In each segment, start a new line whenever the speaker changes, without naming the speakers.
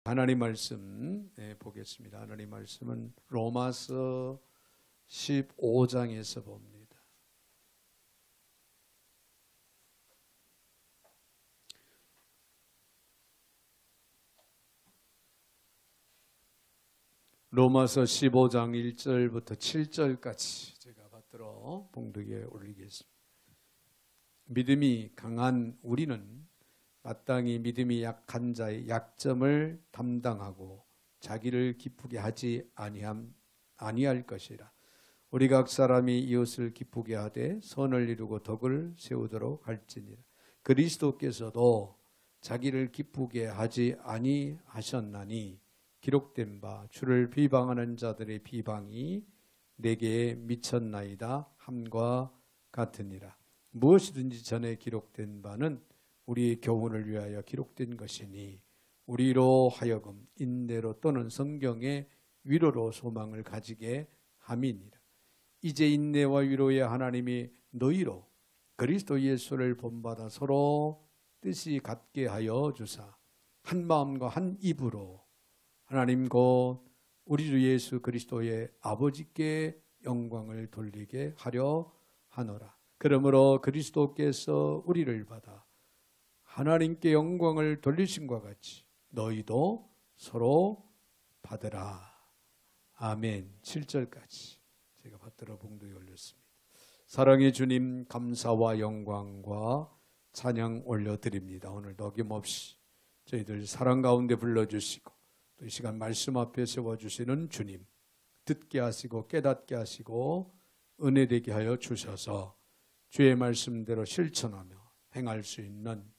하나님 말씀 보겠습니다. 하나님 말씀은 로마서 15장에서 봅니다. 로마서 15장 1절부터 7절까지 제가 받들어 봉독에 올리겠습니다. 믿음이 강한 우리는 마땅히 믿음이 약한 자의 약점을 담당하고 자기를 기쁘게 하지 아니할 것이라. 우리 각 사람이 이웃을 기쁘게 하되 선을 이루고 덕을 세우도록 할지니라. 그리스도께서도 자기를 기쁘게 하지 아니하셨나니 기록된 바 주를 비방하는 자들의 비방이 내게 미쳤나이다 함과 같으니라. 무엇이든지 전에 기록된 바는 우리의 교훈을 위하여 기록된 것이니 우리로 하여금 인내로 또는 성경의 위로로 소망을 가지게 함이니라. 이제 인내와 위로의 하나님이 너희로 그리스도 예수를 본받아 서로 뜻이 같게 하여 주사 한 마음과 한 입으로 하나님 곧 우리 주 예수 그리스도의 아버지께 영광을 돌리게 하려 하노라. 그러므로 그리스도께서 우리를 받아 하나님께 영광을 돌리심과 같이 너희도 서로 받으라. 아멘. 7절까지 제가 받들어 봉독에 올렸습니다. 사랑의 주님, 감사와 영광과 찬양 올려드립니다. 오늘도 어김없이 저희들 사랑 가운데 불러주시고 또 이 시간 말씀 앞에 세워주시는 주님, 듣게 하시고 깨닫게 하시고 은혜되게 하여 주셔서 주의 말씀대로 실천하며 행할 수 있는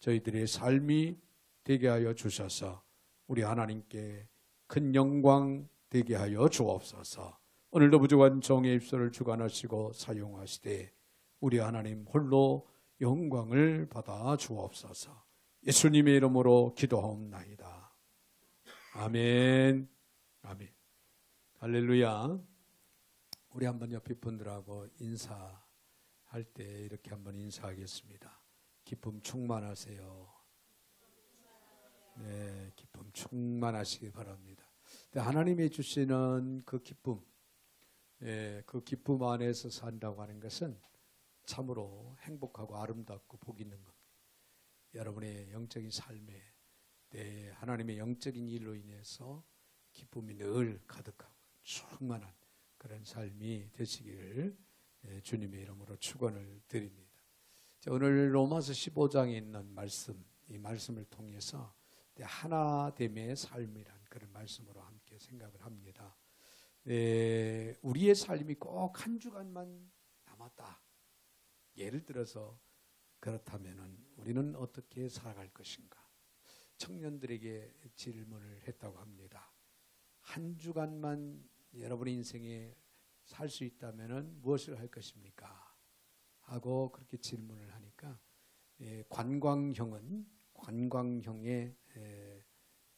저희들의 삶이 되게 하여 주셔서 우리 하나님께 큰 영광 되게 하여 주옵소서. 오늘도 부족한 종의 입술을 주관하시고 사용하시되 우리 하나님 홀로 영광을 받아 주옵소서. 예수님의 이름으로 기도하옵나이다. 아멘. 아멘. 할렐루야. 우리 한번 옆에 분들하고 인사할 때 이렇게 한번 인사하겠습니다. 기쁨 충만하세요. 네, 기쁨 충만하시기 바랍니다. 하나님이 주시는 그 기쁨, 그 기쁨 안에서 산다고 하는 것은 참으로 행복하고 아름답고 복 있는 겁니다. 여러분의 영적인 삶에 하나님의 영적인 일로 인해서 기쁨이 늘 가득하고 충만한 그런 삶이 되시기를 주님의 이름으로 축원을 드립니다. 오늘 로마서 15장에 있는 말씀, 이 말씀을 통해서 하나됨의 삶이란 그런 말씀으로 함께 생각을 합니다. 우리의 삶이 꼭 한 주간만 남았다. 예를 들어서 그렇다면 우리는 어떻게 살아갈 것인가? 청년들에게 질문을 했다고 합니다. 한 주간만 여러분의 인생에 살 수 있다면 무엇을 할 것입니까? 하고 그렇게 질문을 하니까 관광형의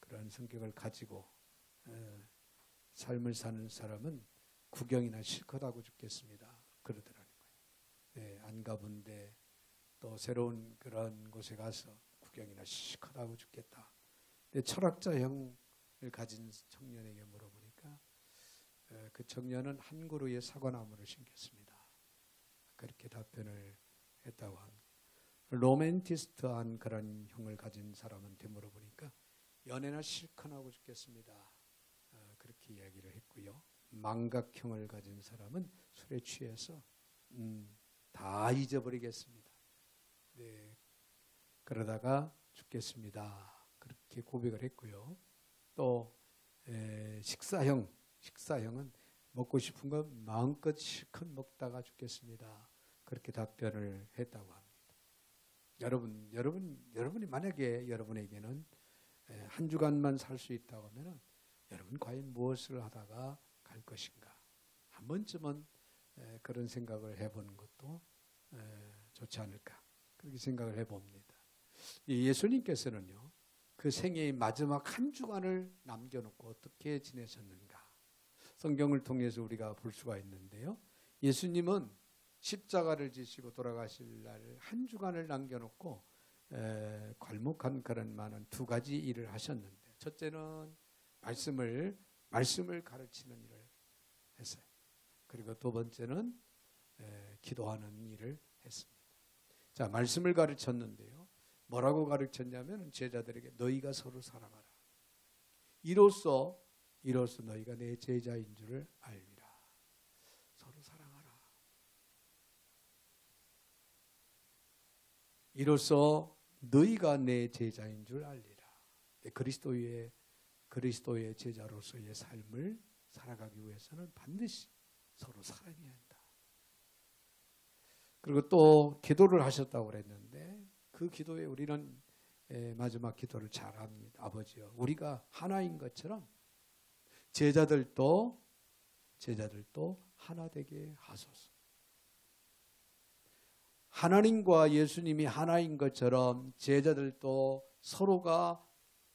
그런 성격을 가지고 삶을 사는 사람은 구경이나 실컷 하고 죽겠습니다. 그러더라는 거예요. 안 가본데 또 새로운 그런 곳에 가서 구경이나 실컷 하고 죽겠다. 근데 철학자형을 가진 청년에게 물어보니까 그 청년은 한 그루의 사과나무를 심겠습니다. 그렇게 답변을 했다고 합니다. 로맨티스트한 그런 형을 가진 사람한테 물어보니까 연애나 실컷 하고 죽겠습니다. 그렇게 이야기를 했고요. 망각형을 가진 사람은 술에 취해서 다 잊어버리겠습니다. 네, 그러다가 죽겠습니다. 그렇게 고백을 했고요. 또 식사형은 먹고 싶은 거 마음껏 실컷 먹다가 죽겠습니다. 그렇게 답변을 했다고 합니다. 여러분이 만약에 여러분에게는 한 주간만 살 수 있다고 하면 여러분 과연 무엇을 하다가 갈 것인가? 한 번쯤은 그런 생각을 해보는 것도 좋지 않을까? 그렇게 생각을 해봅니다. 예수님께서는요, 그 생애의 마지막 한 주간을 남겨놓고 어떻게 지내셨는가? 성경을 통해서 우리가 볼 수가 있는데요. 예수님은 십자가를 지시고 돌아가실 날 한 주간을 남겨놓고 괄목한 그런 많은 두 가지 일을 하셨는데 첫째는 말씀을 가르치는 일을 했어요. 그리고 두 번째는 기도하는 일을 했습니다. 자, 말씀을 가르쳤는데요. 뭐라고 가르쳤냐면 제자들에게 너희가 서로 사랑하라. 이로써 너희가 내 제자인 줄을 알리라. 서로 사랑하라. 이로써 너희가 내 제자인 줄 알리라. 그리스도의 제자로서의 삶을 살아가기 위해서는 반드시 서로 사랑해야 한다. 그리고 또 기도를 하셨다고 그랬는데 그 기도에 우리는 마지막 기도를 잘합니다. 아버지여, 우리가 하나인 것처럼 제자들도 하나 되게 하소서. 하나님과 예수님이 하나인 것처럼 제자들도 서로가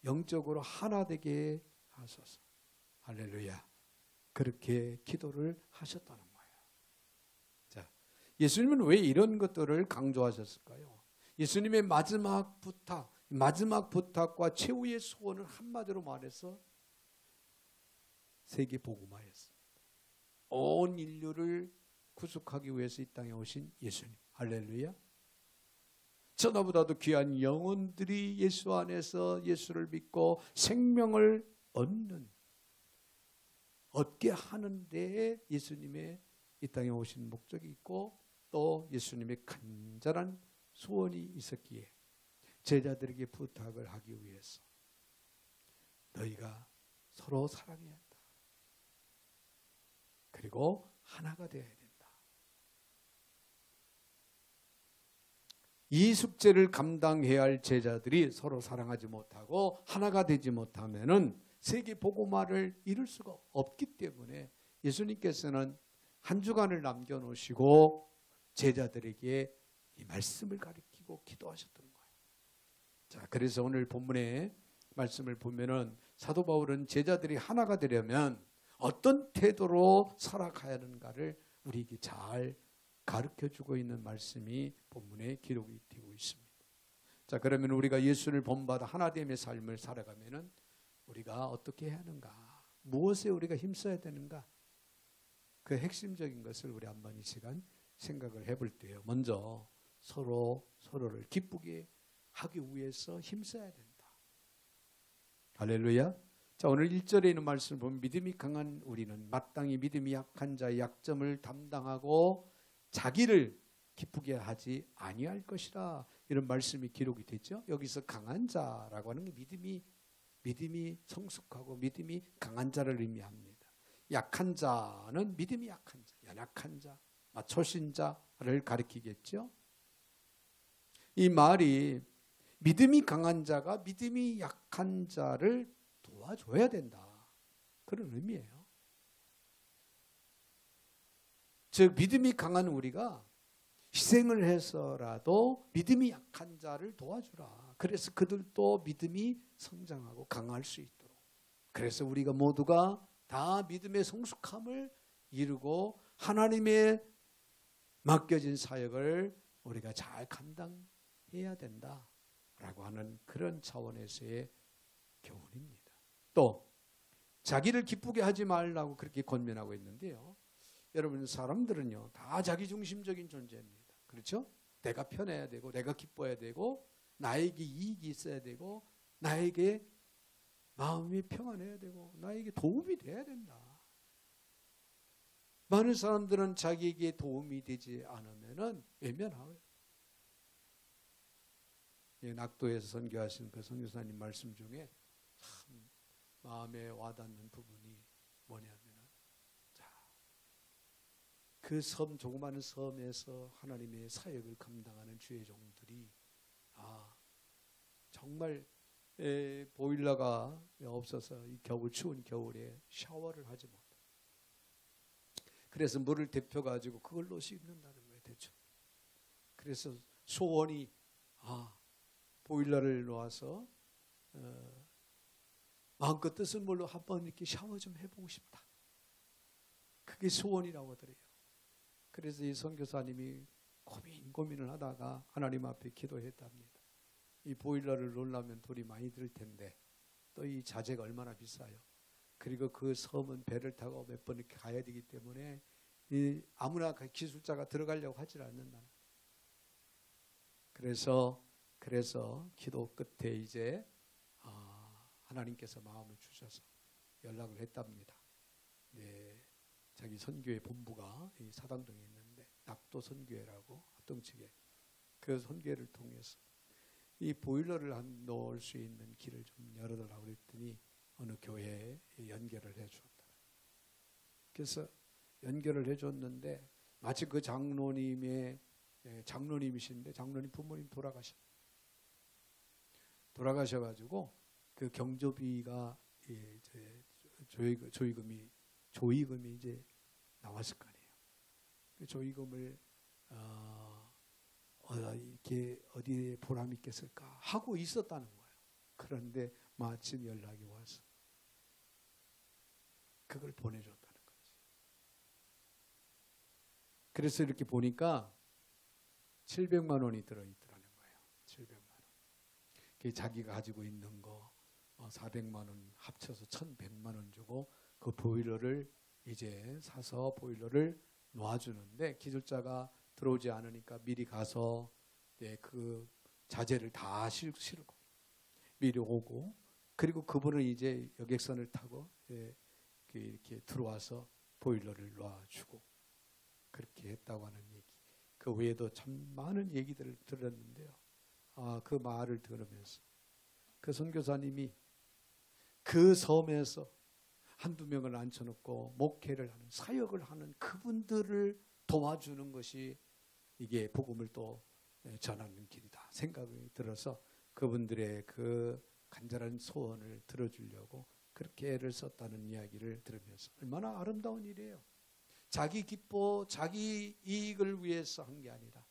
영적으로 하나 되게 하소서. 할렐루야. 그렇게 기도를 하셨다는 거예요. 자, 예수님은 왜 이런 것들을 강조하셨을까요? 예수님의 마지막 부탁과 최후의 소원은 한마디로 말해서 세계 복음화였습니다. 온 인류를 구속하기 위해서 이 땅에 오신 예수님. 할렐루야. 천하보다도 귀한 영혼들이 예수 안에서 예수를 믿고 생명을 얻게 하는 데에 예수님의 이 땅에 오신 목적이 있고 또 예수님의 간절한 소원이 있었기에 제자들에게 부탁을 하기 위해서 너희가 서로 사랑해야 한다. 그리고 하나가 되어야 된다. 이 숙제를 감당해야 할 제자들이 서로 사랑하지 못하고 하나가 되지 못하면은 세계 복음화를 이룰 수가 없기 때문에 예수님께서는 한 주간을 남겨놓으시고 제자들에게 이 말씀을 가르치고 기도하셨던 거예요. 자, 그래서 오늘 본문의 말씀을 보면은 사도 바울은 제자들이 하나가 되려면 어떤 태도로 살아가야 하는가를 우리에게 잘 가르쳐주고 있는 말씀이 본문에 기록이 되고 있습니다. 자, 그러면 우리가 예수를 본받아 하나됨의 삶을 살아가면은 우리가 어떻게 해야 하는가? 무엇에 우리가 힘써야 되는가? 그 핵심적인 것을 우리 한번 이 시간 생각을 해볼 때요. 먼저 서로를 기쁘게 하기 위해서 힘써야 된다. 할렐루야. 자, 오늘 1절에 있는 말씀을 보면 믿음이 강한 우리는 마땅히 믿음이 약한 자의 약점을 담당하고 자기를 기쁘게 하지 아니할 것이라 이런 말씀이 기록이 됐죠. 여기서 강한 자라고 하는 게 믿음이 성숙하고 믿음이 강한 자를 의미합니다. 약한 자는 믿음이 약한 자, 연약한 자, 초신자를 가리키겠죠. 이 말이 믿음이 강한 자가 믿음이 약한 자를 도와줘야 된다. 그런 의미예요. 즉 믿음이 강한 우리가 희생을 해서라도 믿음이 약한 자를 도와주라. 그래서 그들도 믿음이 성장하고 강할 수 있도록. 그래서 우리가 모두가 다 믿음의 성숙함을 이루고 하나님의 맡겨진 사역을 우리가 잘 감당해야 된다라고 하는 그런 차원에서의 교훈입니다. 또 자기를 기쁘게 하지 말라고 그렇게 권면하고 있는데요. 여러분, 사람들은요 다 자기중심적인 존재입니다. 그렇죠? 내가 편해야 되고 내가 기뻐야 되고 나에게 이익이 있어야 되고 나에게 마음이 평안해야 되고 나에게 도움이 돼야 된다. 많은 사람들은 자기에게 도움이 되지 않으면 외면하고요. 낙도에서 선교하신 그 선교사님 말씀 중에 참 마음에 와닿는 부분이 뭐냐면 그 조그마한 섬에서 하나님의 사역을 감당하는 주의 종들이 정말 보일러가 없어서 이 추운 겨울에 샤워를 하지 못해. 그래서 물을 데펴가지고 그걸로 씻는다는 거예요, 대충. 그래서 소원이 보일러를 놓아서 마음껏 뜨는 물로 한번 이렇게 샤워 좀 해보고 싶다. 그게 소원이라고 하더래요. 그래서 이 선교사님이 고민을 하다가 하나님 앞에 기도했답니다. 이 보일러를 놓으려면 돈이 많이 들 텐데 또 이 자재가 얼마나 비싸요. 그리고 그 섬은 배를 타고 몇 번 이렇게 가야 되기 때문에 아무나 기술자가 들어가려고 하질 않는다. 그래서 기도 끝에 이제 하나님께서 마음을 주셔서 연락을 했답니다. 네, 자기 선교회 본부가 이 사당동에 있는데 낙도 선교회라고 합동측에 그 선교회를 통해서 이 보일러를 넣을 수 있는 길을 좀 열어달라고 그랬더니 어느 교회에 연결을 해주었다. 그래서 연결을 해줬는데 마치 그 장로님이신데 장로님 부모님 돌아가셔가지고 그 경조비가 이제 조의금이 이제 나왔을 거 아니에요. 그 조의금을 이렇게 어디에 보람 있겠을까 하고 있었다는 거예요. 그런데 마침 연락이 와서 그걸 보내줬다는 거지. 그래서 이렇게 보니까 700만 원이 들어있더라는 거예요. 700만 원. 그 자기가 가지고 있는 거 400만 원 합쳐서 1,100만 원 주고 그 보일러를 이제 사서 보일러를 놓아주는데 기술자가 들어오지 않으니까 미리 가서 그 자재를 다 실고 미리 오고 그리고 그분은 이제 여객선을 타고 이렇게 들어와서 보일러를 놔주고 그렇게 했다고 하는 얘기. 그 외에도 참 많은 얘기들을 들었는데요. 그 말을 들으면서 그 선교사님이 그 섬에서 한두 명을 앉혀놓고 목회를 하는 사역을 하는 그분들을 도와주는 것이 이게 복음을 또 전하는 길이다 생각이 들어서 그분들의 그 간절한 소원을 들어주려고 그렇게 애를 썼다는 이야기를 들으면서 얼마나 아름다운 일이에요. 자기 기뻐 자기 이익을 위해서 한 게 아니라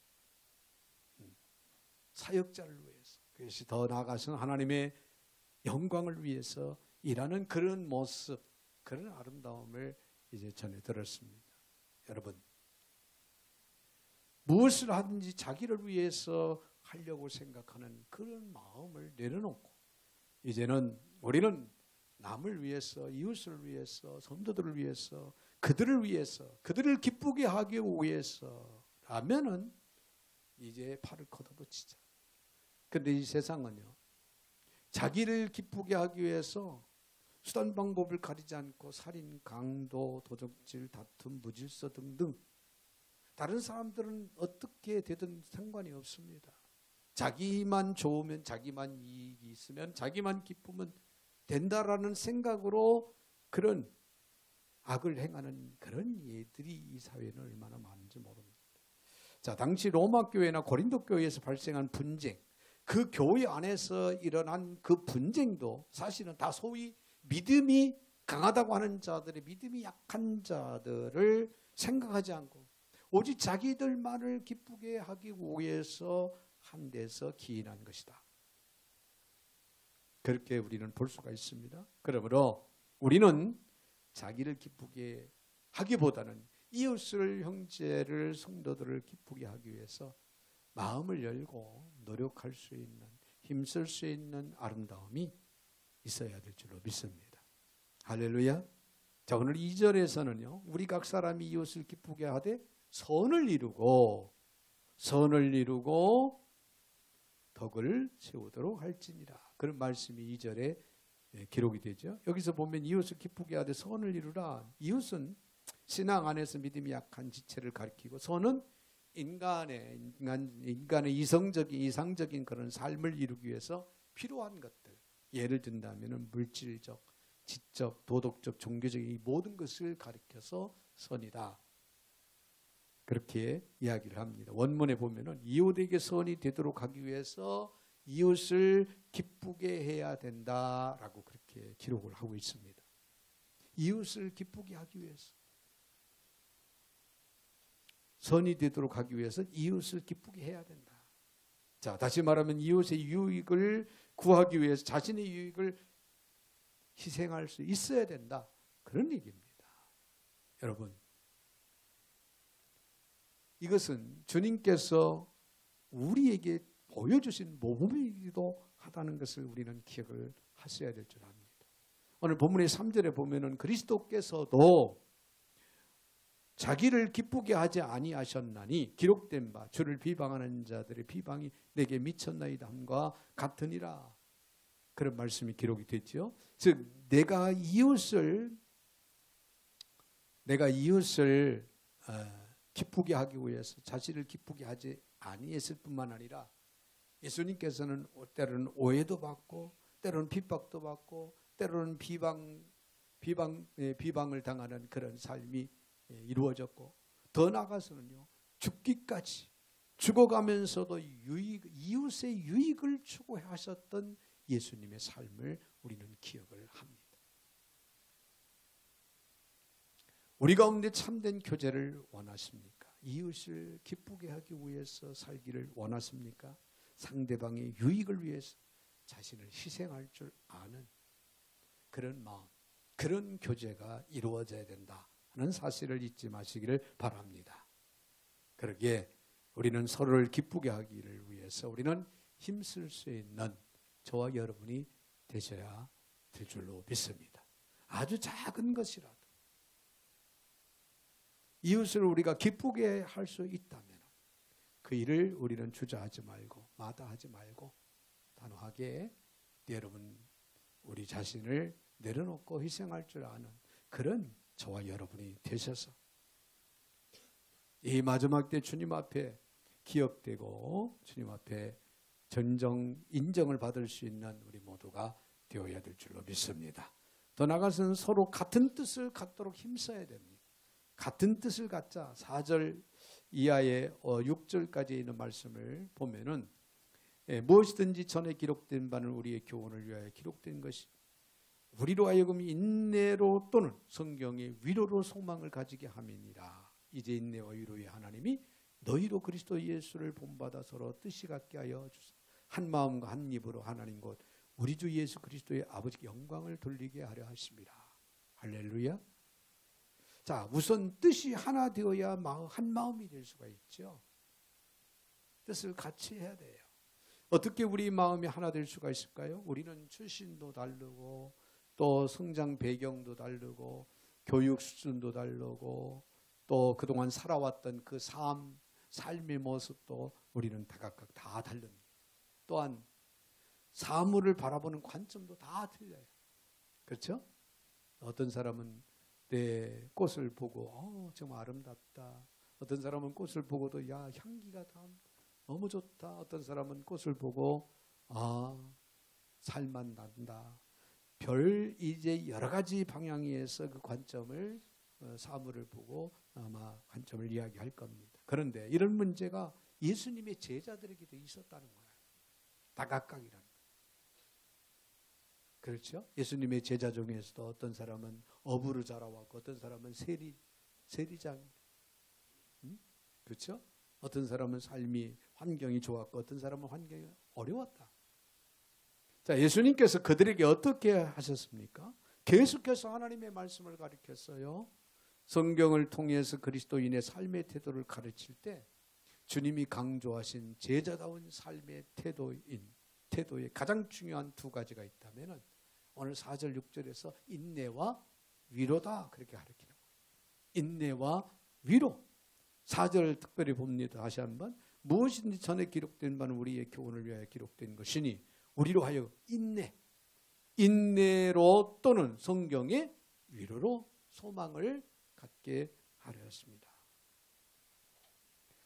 사역자를 위해서 그것이 더 나아가서는 하나님의 영광을 위해서 일하는 그런 모습 그런 아름다움을 이제 전해 들었습니다. 여러분 무엇을 하든지 자기를 위해서 하려고 생각하는 그런 마음을 내려놓고 이제는 우리는 남을 위해서 이웃을 위해서 성도들을 위해서 그들을 위해서 그들을 기쁘게 하기 위해서라면은 이제 팔을 걷어붙이자. 그런데 이 세상은요 자기를 기쁘게 하기 위해서 수단 방법을 가리지 않고 살인, 강도, 도적질, 다툼, 무질서 등등 다른 사람들은 어떻게 되든 상관이 없습니다. 자기만 좋으면 자기만 이익이 있으면 자기만 기쁘면 된다라는 생각으로 그런 악을 행하는 그런 예들이 이 사회는 얼마나 많은지 모릅니다. 자, 당시 로마 교회나 고린도 교회에서 발생한 분쟁, 그 교회 안에서 일어난 그 분쟁도 사실은 다 소위 믿음이 강하다고 하는 자들의 믿음이 약한 자들을 생각하지 않고 오직 자기들만을 기쁘게 하기 위해서 한 데서 기인한 것이다. 그렇게 우리는 볼 수가 있습니다. 그러므로 우리는 자기를 기쁘게 하기보다는 이웃을 형제를 성도들을 기쁘게 하기 위해서 마음을 열고 노력할 수 있는 힘쓸 수 있는 아름다움이 있어야 될 줄로 믿습니다. 할렐루야. 자, 오늘 2절에서는요. 우리 각 사람이 이웃을 기쁘게 하되 선을 이루고 덕을 세우도록 할지니라. 그런 말씀이 2절에 기록이 되죠. 여기서 보면 이웃을 기쁘게 하되 선을 이루라. 이웃은 신앙 안에서 믿음이 약한 지체를 가리키고 선은 인간의 이상적인 그런 삶을 이루기 위해서 필요한 것들. 예를 든다면 물질적, 지적, 도덕적, 종교적인 이 모든 것을 가리켜서 선이다. 그렇게 이야기를 합니다. 원문에 보면은 이웃에게 선이 되도록 하기 위해서 이웃을 기쁘게 해야 된다라고 그렇게 기록을 하고 있습니다. 이웃을 기쁘게 하기 위해서 선이 되도록 하기 위해서 이웃을 기쁘게 해야 된다. 자, 다시 말하면 이웃의 유익을 구하기 위해서 자신의 유익을 희생할 수 있어야 된다. 그런 얘기입니다. 여러분, 이것은 주님께서 우리에게 보여주신 모범이기도 하다는 것을 우리는 기억을 하셔야 될 줄 압니다. 오늘 본문의 3절에 보면은 그리스도께서도 자기를 기쁘게 하지 아니하셨나니 기록된 바 주를 비방하는 자들의 비방이 내게 미쳤나이다 함과 같으니라. 그런 말씀이 기록이 됐죠. 즉 내가 이웃을 기쁘게 하기 위해서 자신을 기쁘게 하지 아니했을 뿐만 아니라 예수님께서는 때로는 오해도 받고 때로는 핍박도 받고 때로는 비방을 당하는 그런 삶이 이루어졌고 더 나아가서는요 죽기까지 죽어가면서도 이웃의 유익을 추구하셨던 예수님의 삶을 우리는 기억을 합니다. 우리 가운데 참된 교제를 원하십니까? 이웃을 기쁘게 하기 위해서 살기를 원하십니까? 상대방의 유익을 위해서 자신을 희생할 줄 아는 그런 마음, 그런 교제가 이루어져야 된다는 사실을 잊지 마시기를 바랍니다. 그러기에 우리는 서로를 기쁘게 하기를 위해서 우리는 힘쓸 수 있는 저와 여러분이 되셔야 될 줄로 믿습니다. 아주 작은 것이라도 이웃을 우리가 기쁘게 할 수 있다면 그 일을 우리는 주저하지 말고 마다하지 말고 단호하게 여러분 우리 자신을 내려놓고 희생할 줄 아는 그런 저와 여러분이 되셔서 이 마지막 때 주님 앞에 기억되고 주님 앞에 전정 인정을 받을 수 있는 우리 모두가 되어야 될 줄로 믿습니다. 더 나아가서는 서로 같은 뜻을 갖도록 힘써야 됩니다. 같은 뜻을 갖자. 4절 이하의 6절까지 있는 말씀을 보면은 무엇이든지 전에 기록된 바는 우리의 교훈을 위하여 기록된 것이 우리로 하여금 인내로 또는 성경의 위로로 소망을 가지게 함이니라. 이제 인내와 위로의 하나님이 너희로 그리스도 예수를 본받아 서로 뜻이 같게 하여 주사 한 마음과 한 입으로 하나님 곧 우리 주 예수 그리스도의 아버지께 영광을 돌리게 하려 하십니다. 할렐루야. 자, 우선 뜻이 하나 되어야 한 마음이 될 수가 있죠. 뜻을 같이 해야 돼요. 어떻게 우리 마음이 하나 될 수가 있을까요? 우리는 출신도 다르고 또 성장 배경도 다르고 교육 수준도 다르고 또 그동안 살아왔던 그 삶의 모습도 우리는 각각 다 다릅니다. 또한 사물을 바라보는 관점도 다 틀려요. 그렇죠? 어떤 사람은 내 꽃을 보고 정말 아름답다. 어떤 사람은 꽃을 보고도 야 향기가 너무 좋다. 어떤 사람은 꽃을 보고 살만 난다. 이제 여러 가지 방향에서 그 관점을 사물을 보고 아마 관점을 이야기할 겁니다. 그런데 이런 문제가 예수님의 제자들에게도 있었다는 거예요. 다각각이라는 거예요. 그렇죠? 예수님의 제자 중에서도 어떤 사람은 어부로 자라왔고 어떤 사람은 세리장, 그렇죠? 어떤 사람은 삶이 환경이 좋았고 어떤 사람은 환경이 어려웠다. 자, 예수님께서 그들에게 어떻게 하셨습니까? 계속해서 하나님의 말씀을 가르쳤어요. 성경을 통해서 그리스도인의 삶의 태도를 가르칠 때 주님이 강조하신 제자다운 삶의 태도의 가장 중요한 두 가지가 있다면 오늘 4절 6절에서 인내와 위로다 그렇게 가르치는 거예요. 인내와 위로. 4절 특별히 봅니다. 다시 한번. 무엇인지 전에 기록된 바는 우리의 교훈을 위하여 기록된 것이니 우리로 하여 인내로 또는 성경의 위로로 소망을 갖게 하려 했습니다.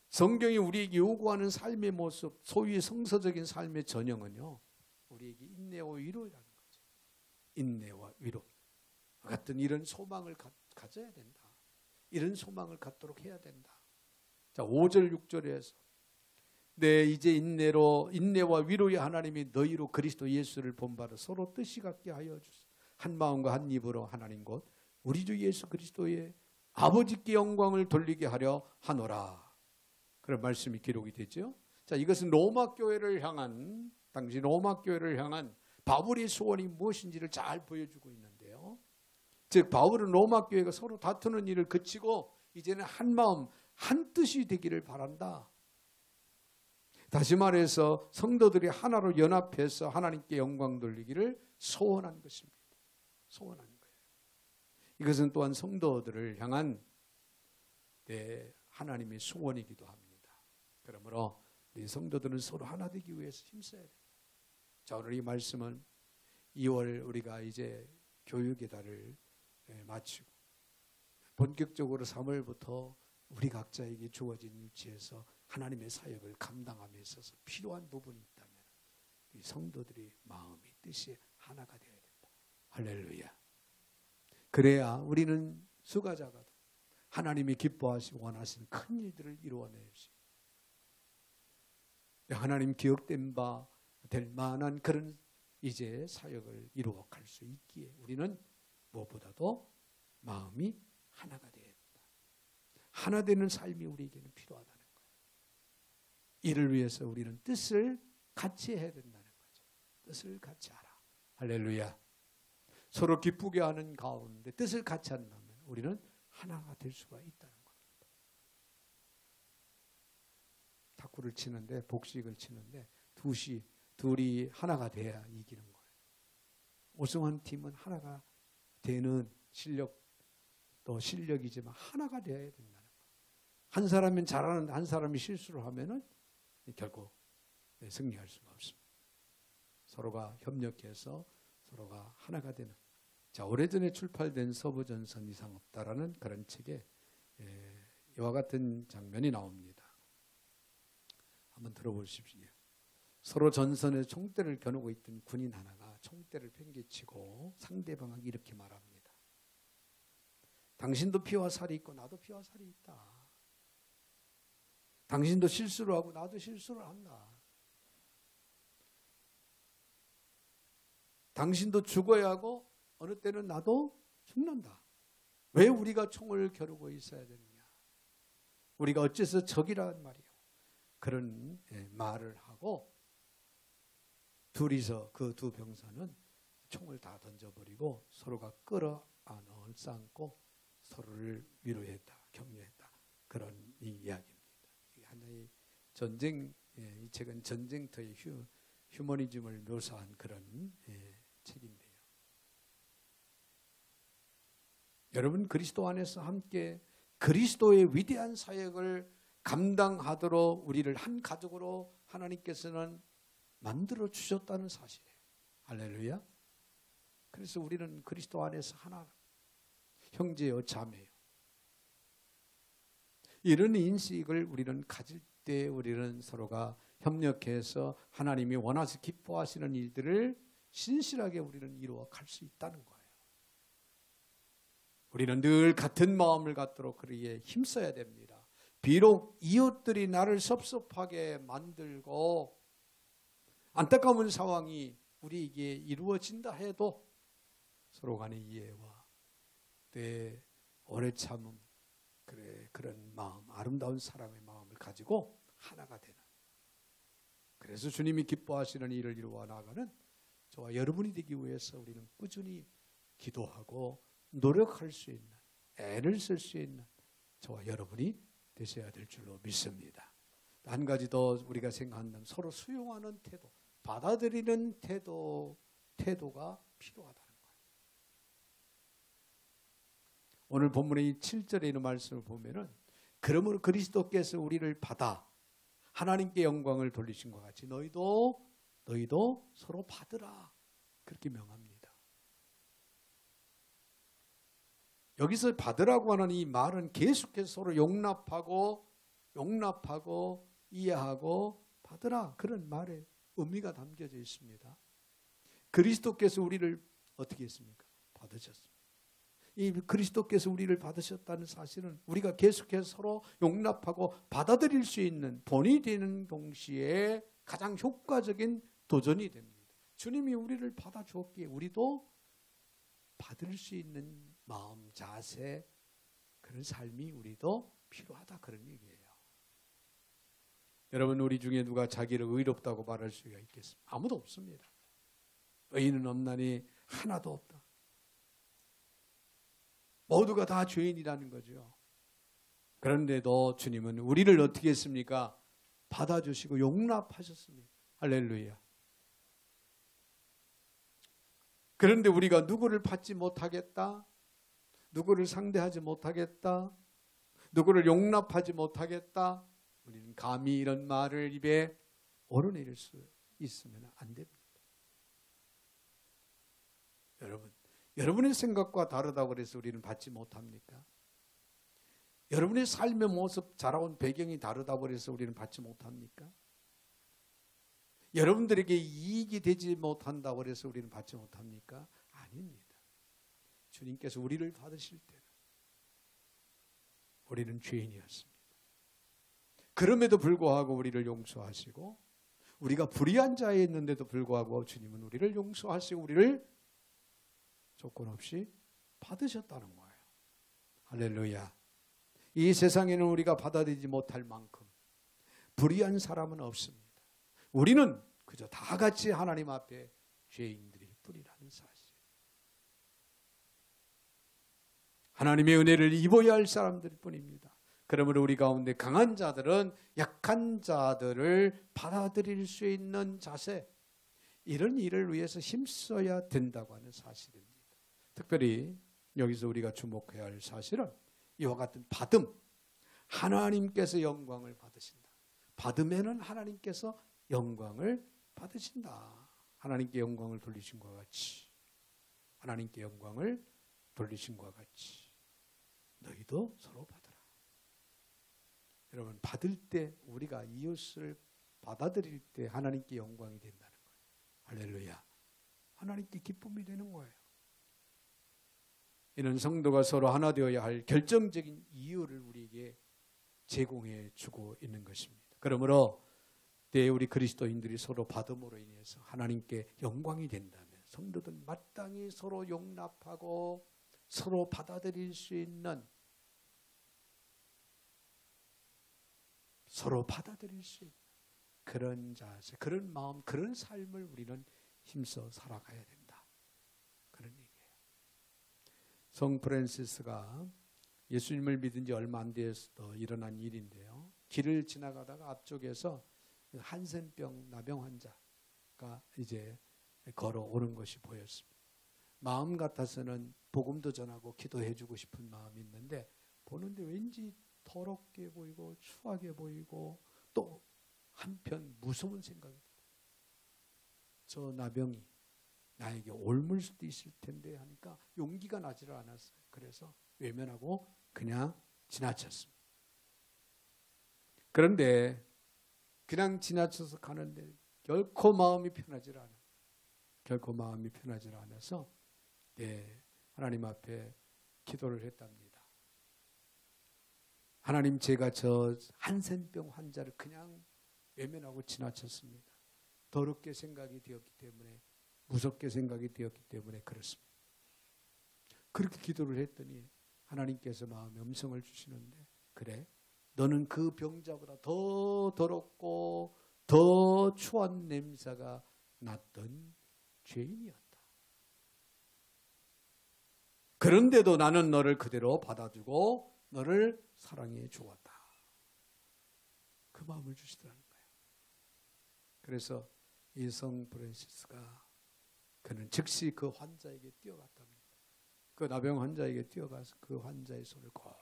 성경이 우리에게 요구하는 삶의 모습, 소위 성서적인 삶의 전형은요, 우리에게 인내와 위로라는 거죠. 인내와 위로 같은 이런 소망을 가져야 된다. 이런 소망을 갖도록 해야 된다. 자, 5절 6절에서 이제 인내와 위로의 하나님이 너희로 그리스도 예수를 본받아 서로 뜻이 같게 하여 주소서. 한 마음과 한 입으로 하나님 곧 우리 주 예수 그리스도의 아버지께 영광을 돌리게 하려 하노라. 그런 말씀이 기록이 되죠. 자, 이것은 로마 교회를 향한 당시 로마 교회를 향한 바울의 소원이 무엇인지를 잘 보여주고 있는데요. 즉 바울은 로마 교회가 서로 다투는 일을 그치고 이제는 한 마음 한 뜻이 되기를 바란다. 다시 말해서 성도들이 하나로 연합해서 하나님께 영광 돌리기를 소원한 것입니다. 소원한 거예요. 이것은 또한 성도들을 향한 하나님의 소원이기도 합니다. 그러므로 우리 성도들은 서로 하나 되기 위해서 힘써야 됩니다. 자, 오늘 이 말씀은 2월 우리가 이제 교육의 달을 마치고 본격적으로 3월부터 우리 각자에게 주어진 위치에서 하나님의 사역을 감당함에 있어서 필요한 부분이 있다면 이 성도들이 마음이 뜻이 하나가 되어야 된다. 할렐루야. 그래야 우리는 수가자가도 하나님이 기뻐하시고 원하시는 큰 일들을 이루어낼 수 있다. 하나님 기억된 바 될 만한 그런 이제 사역을 이루어갈 수 있기에 우리는 무엇보다도 마음이 하나가 되어야 된다. 하나 되는 삶이 우리에게는 필요하다는 거예요. 이를 위해서 우리는 뜻을 같이 해야 된다는 거죠. 뜻을 같이 하라. 할렐루야. 서로 기쁘게 하는 가운데 뜻을 같이 한다면 우리는 하나가 될 수가 있다는 겁니다. 탁구를 치는데 복식을 치는데 둘이 하나가 돼야 이기는 거예요. 우승한 팀은 하나가 되는 실력도 실력이지만 하나가 되어야 된다는 거예요. 한 사람은 잘하는데 한 사람이 실수를 하면은 결국 승리할 수가 없습니다. 서로가 협력해서 서로가 하나가 되는. 자, 오래전에 출판된 서부전선 이상 없다라는 그런 책에 이와 같은 장면이 나옵니다. 한번 들어보십시오. 서로 전선에 총대를 겨누고 있던 군인 하나가 총대를 팽개치고 상대방에게 이렇게 말합니다. 당신도 피와 살이 있고 나도 피와 살이 있다. 당신도 실수를 하고 나도 실수를 한다. 당신도 죽어야 하고 어느 때는 나도 죽는다. 왜 우리가 총을 겨루고 있어야 되느냐. 우리가 어째서 적이란 말이에요. 그런 말을 하고 둘이서 그 두 병사는 총을 다 던져버리고 서로가 끌어안을 쌓고 서로를 위로했다, 격려했다. 그런 이 이야기입니다. 하나의 전쟁, 이 책은 전쟁터의 휴머니즘을 묘사한 그런 책인데요. 여러분 그리스도 안에서 함께 그리스도의 위대한 사역을 감당하도록 우리를 한 가족으로 하나님께서는 만들어 주셨다는 사실이에요. 할렐루야. 그래서 우리는 그리스도 안에서 하나, 형제요 자매요. 이런 인식을 우리는 가질 때 우리는 서로가 협력해서 하나님이 원하시 기뻐하시는 일들을 신실하게 우리는 이루어 갈 수 있다는 거예요. 우리는 늘 같은 마음을 갖도록 그러기에 힘써야 됩니다. 비록 이웃들이 나를 섭섭하게 만들고 안타까운 상황이 우리에게 이루어진다 해도 서로 간의 이해와 때 오래 참음, 그런 마음, 아름다운 사랑의 마음을 가지고 하나가 되는. 그래서 주님이 기뻐하시는 일을 이루어 나가는 저와 여러분이 되기 위해서 우리는 꾸준히 기도하고 노력할 수 있는, 애를 쓸 수 있는 저와 여러분이 되셔야 될 줄로 믿습니다. 한 가지 더 우리가 생각한다면 서로 수용하는 태도, 받아들이는 태도가 필요하다는 거예요. 오늘 본문의 7절에 있는 말씀을 보면은 그러므로 그리스도께서 우리를 받아 하나님께 영광을 돌리신 것 같이 너희도 서로 받으라. 그렇게 명합니다. 여기서 받으라고 하는 이 말은 계속해서 서로 용납하고 이해하고 받으라. 그런 말에 의미가 담겨져 있습니다. 그리스도께서 우리를 어떻게 했습니까? 받으셨습니다. 이 그리스도께서 우리를 받으셨다는 사실은 우리가 계속해서 서로 용납하고 받아들일 수 있는 본이 되는 동시에 가장 효과적인 도전이 됩니다. 주님이 우리를 받아주었기에 우리도 받을 수 있는 마음, 자세, 그런 삶이 우리도 필요하다 그런 얘기예요. 여러분 우리 중에 누가 자기를 의롭다고 말할 수가 있겠습니까? 아무도 없습니다. 의인은 없나니 하나도 없다. 모두가 다 죄인이라는 거죠. 그런데도 주님은 우리를 어떻게 했습니까? 받아주시고 용납하셨습니다. 할렐루야. 그런데 우리가 누구를 받지 못하겠다, 누구를 상대하지 못하겠다, 누구를 용납하지 못하겠다, 우리는 감히 이런 말을 입에 오르내릴 수 있으면 안 됩니다. 여러분의 생각과 다르다고 해서 우리는 받지 못합니까? 여러분의 삶의 모습, 자라온 배경이 다르다고 해서 우리는 받지 못합니까? 여러분들에게 이익이 되지 못한다고 해서 우리는 받지 못합니까? 아닙니다. 주님께서 우리를 받으실 때는 우리는 죄인이었습니다. 그럼에도 불구하고 우리를 용서하시고, 우리가 불의한 자에 있는데도 불구하고 주님은 우리를 용서하시고 우리를 조건 없이 받으셨다는 거예요. 할렐루야. 이 세상에는 우리가 받아들이지 못할 만큼 불의한 사람은 없습니다. 우리는 그저 다 같이 하나님 앞에 죄인들일 뿐이라는 사실. 하나님의 은혜를 입어야 할 사람들 뿐입니다. 그러므로 우리 가운데 강한 자들은 약한 자들을 받아들일 수 있는 자세, 이런 일을 위해서 힘써야 된다고 하는 사실입니다. 특별히 여기서 우리가 주목해야 할 사실은 이와 같은 받음, 하나님께서 영광을 받으신다. 받음에는 하나님께서 영광을 받으신다. 하나님께 영광을 돌리신 것과 같이, 하나님께 영광을 돌리신 것과 같이 너희도 서로 받으라. 여러분, 받을 때, 우리가 이웃을 받아들일 때 하나님께 영광이 된다는 거예요. 할렐루야. 하나님께 기쁨이 되는 거예요. 이는 성도가 서로 하나 되어야 할 결정적인 이유를 우리에게 제공해 주고 있는 것입니다. 그러므로 우리 그리스도인들이 서로 받음으로 인해서 하나님께 영광이 된다면 성도들은 마땅히 서로 용납하고 서로 받아들일 수 있는, 서로 받아들일 수 있는 그런 자세, 그런 마음, 그런 삶을 우리는 힘써 살아가야 된다. 그런 얘기예요. 성 프란시스가 예수님을 믿은 지 얼마 안 되어서 일어난 일인데요. 길을 지나가다가 앞쪽에서 한센병 나병 환자가 이제 걸어오는 것이 보였습니다. 마음 같아서는 복음도 전하고 기도해 주고 싶은 마음이 있는데, 보는데 왠지 더럽게 보이고 추하게 보이고 또 한편 무서운 생각이 들어요. 저 나병이 나에게 옮을 수도 있을 텐데 하니까 용기가 나지를 않았어요. 그래서 외면하고 그냥 지나쳤습니다. 그런데 그냥 지나쳐서 가는데 결코 마음이 편하지 않아요. 결코 마음이 편하지 않아서 하나님 앞에 기도를 했답니다. 하나님, 제가 저 한센병 환자를 그냥 외면하고 지나쳤습니다. 더럽게 생각이 되었기 때문에, 무섭게 생각이 되었기 때문에 그렇습니다. 그렇게 기도를 했더니 하나님께서 마음에 음성을 주시는데, 그래, 너는 그 병자보다 더 더럽고 더 추한 냄새가 났던 죄인이었다. 그런데도 나는 너를 그대로 받아주고 너를 사랑해 주었다. 그 마음을 주시더라는 거예요. 그래서 이 성 프란시스가, 그는 즉시 그 환자에게 뛰어갔답니다. 그 나병 환자에게 뛰어가서 그 환자의 손을 꼭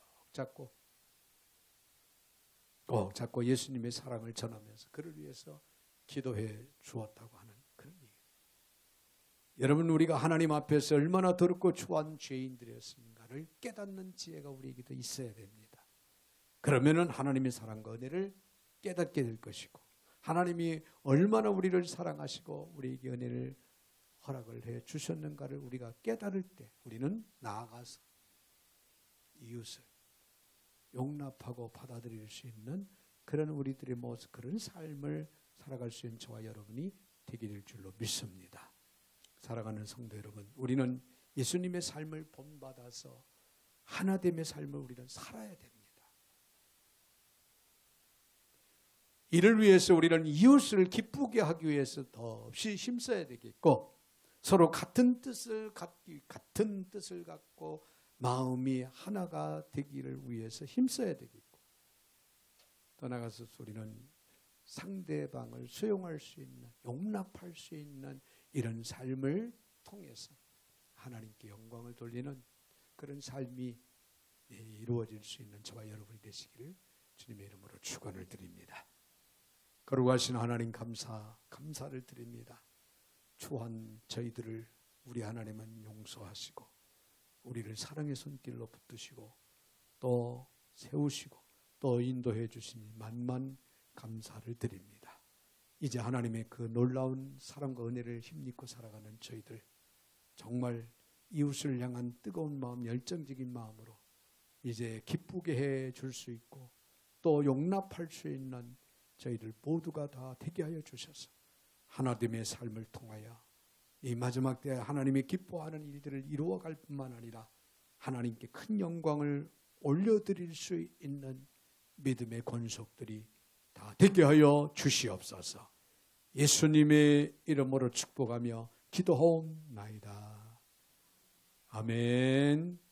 잡고 예수님의 사랑을 전하면서 그를 위해서 기도해 주었다고 하는 그런 얘기예요. 여러분, 우리가 하나님 앞에서 얼마나 더럽고 추한 죄인들이었는가를 깨닫는 지혜가 우리에게도 있어야 됩니다. 그러면은 하나님의 사랑과 은혜를 깨닫게 될 것이고, 하나님이 얼마나 우리를 사랑하시고 우리에게 은혜를 허락을 해 주셨는가를 우리가 깨달을 때 우리는 나아가서 이웃을 용납하고 받아들일 수 있는 그런 우리들의 모습, 그런 삶을 살아갈 수 있는 저와 여러분이 되게 될 줄로 믿습니다. 사랑하는 성도 여러분, 우리는 예수님의 삶을 본받아서 하나됨의 삶을 우리는 살아야 됩니다. 이를 위해서 우리는 이웃을 기쁘게 하기 위해서 더없이 힘써야 되겠고, 서로 같은 뜻을 갖고 마음이 하나가 되기를 위해서 힘써야 되겠고, 떠나가서 우리는 상대방을 수용할 수 있는, 용납할 수 있는 이런 삶을 통해서 하나님께 영광을 돌리는 그런 삶이 이루어질 수 있는 저와 여러분이 되시기를 주님의 이름으로 축원을 드립니다. 거룩하신 하나님 감사를 드립니다. 초한 저희들을 우리 하나님은 용서하시고 우리를 사랑의 손길로 붙드시고 또 세우시고 또 인도해 주시니 만만 감사를 드립니다. 이제 하나님의 그 놀라운 사랑과 은혜를 힘입고 살아가는 저희들 정말 이웃을 향한 뜨거운 마음, 열정적인 마음으로 이제 기쁘게 해 줄 수 있고 또 용납할 수 있는 저희들 모두가 다 되게 하여 주셔서 하나됨의 삶을 통하여 이 마지막 때 하나님이 기뻐하는 일들을 이루어갈 뿐만 아니라 하나님께 큰 영광을 올려드릴 수 있는 믿음의 권속들이 다 되게 하여 주시옵소서. 예수님의 이름으로 축복하며 기도하옵나이다. 아멘.